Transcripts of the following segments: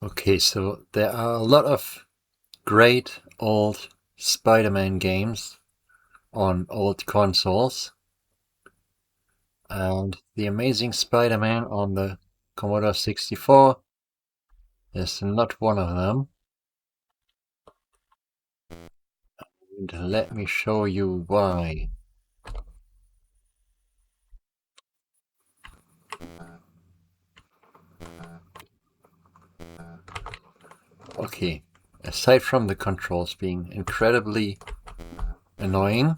Okay, so there are a lot of great old Spider-Man games on old consoles, and The Amazing Spider-Man on the Commodore 64 is not one of them. And let me show you why. Okay, aside from the controls being incredibly annoying,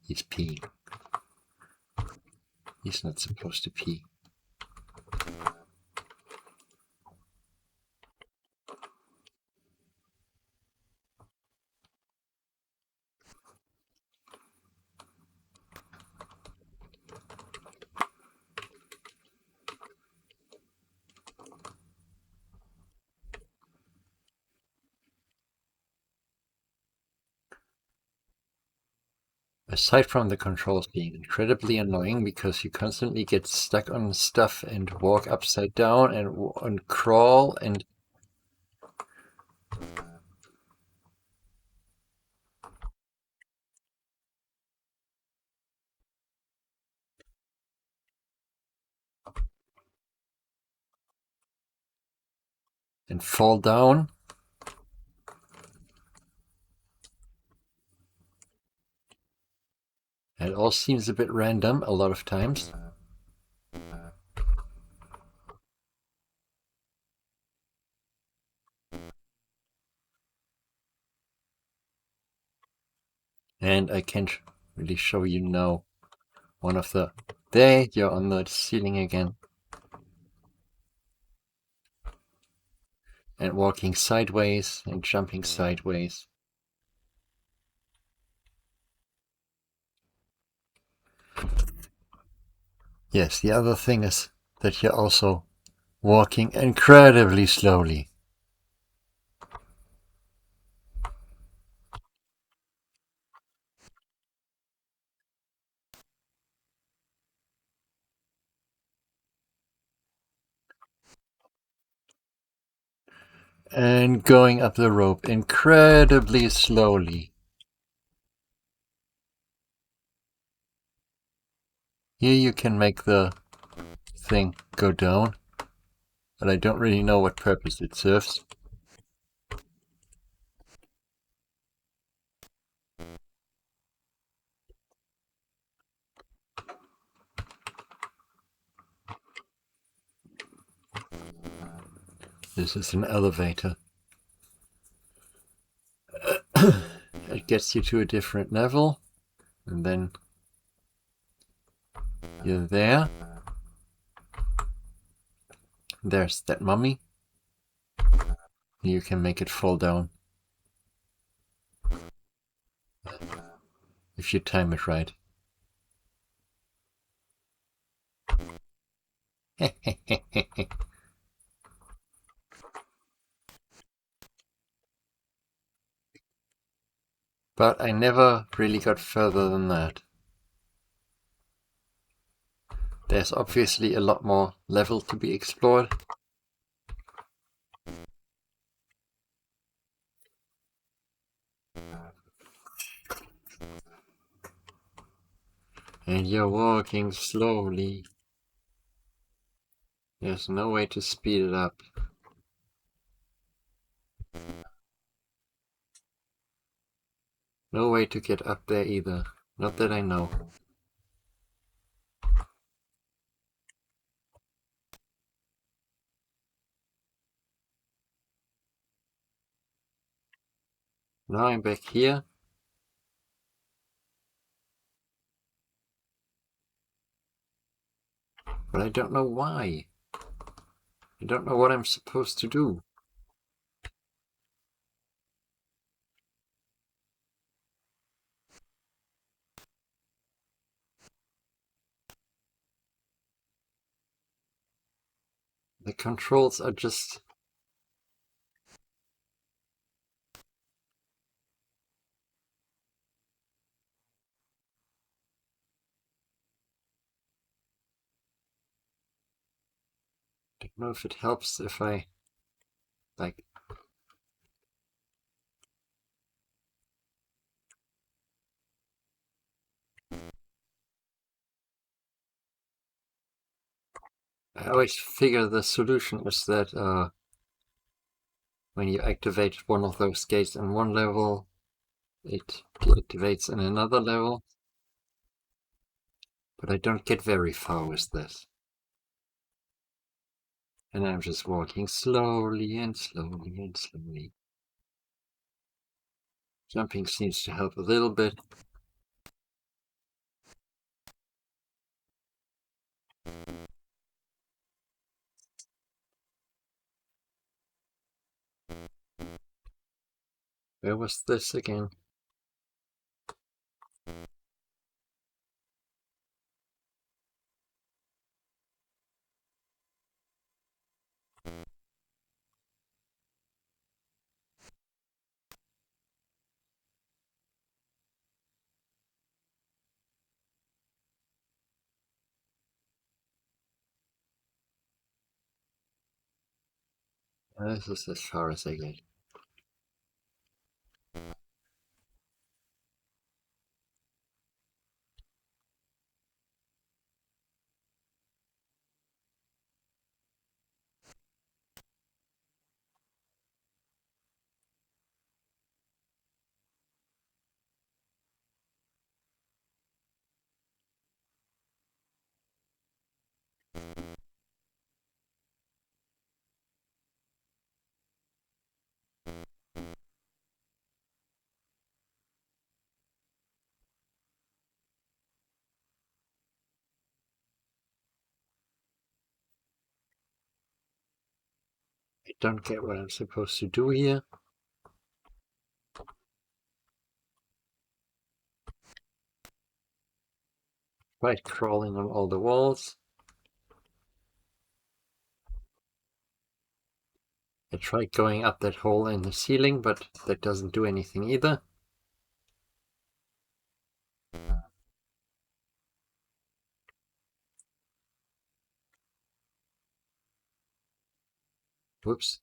he's peeing. He's not supposed to pee. Aside from the controls being incredibly annoying because you constantly get stuck on stuff and walk upside down and crawl and fall down. It all seems a bit random a lot of times. And I can't really show you now one of the... There, you're on the ceiling again. And walking sideways and jumping sideways. Yes, the other thing is that you're also walking incredibly slowly. And going up the rope incredibly slowly. Here you can make the thing go down, but I don't really know what purpose it serves. This is an elevator. It gets you to a different level, and then you're there. There's that mummy. You can make it fall down. If you time it right. But I never really got further than that. There's obviously a lot more level to be explored. And you're walking slowly. There's no way to speed it up. No way to get up there either. Not that I know. Now I'm back here. But I don't know why. I don't know what I'm supposed to do. The controls are just... know if it helps if I like I always figure the solution is that when you activate one of those gates in one level, it deactivates in another level. But I don't get very far with this. And I'm just walking slowly and slowly and slowly. Jumping seems to help a little bit. Where was this again? This is as far as I get. I don't get what I'm supposed to do here. Tried crawling on all the walls. I tried going up that hole in the ceiling, but that doesn't do anything either. Whoops.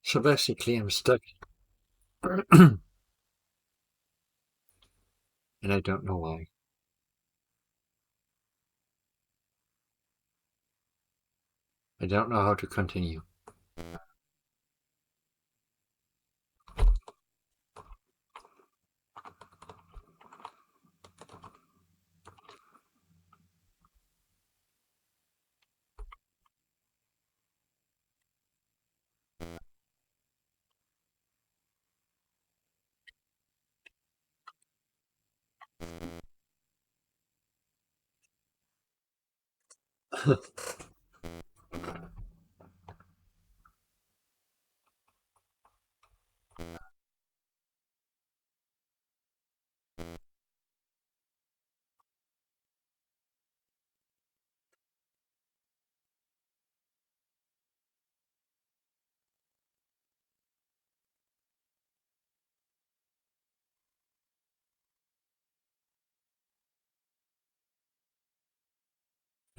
So basically I'm stuck. And I don't know why. I don't know how to continue.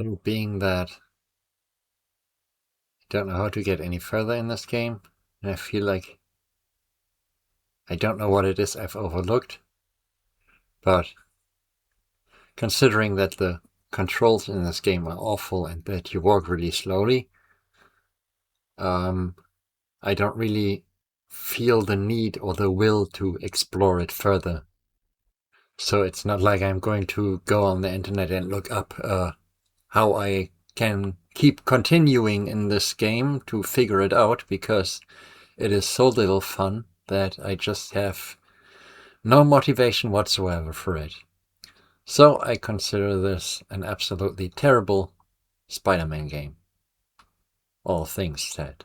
And being that I don't know how to get any further in this game, and I feel like I don't know what it is I've overlooked, but considering that the controls in this game are awful and that you walk really slowly, I don't really feel the need or the will to explore it further. So it's not like I'm going to go on the internet and look up how I can keep continuing in this game to figure it out, because it is so little fun that I just have no motivation whatsoever for it. So I consider this an absolutely terrible Spider-Man game. All things said.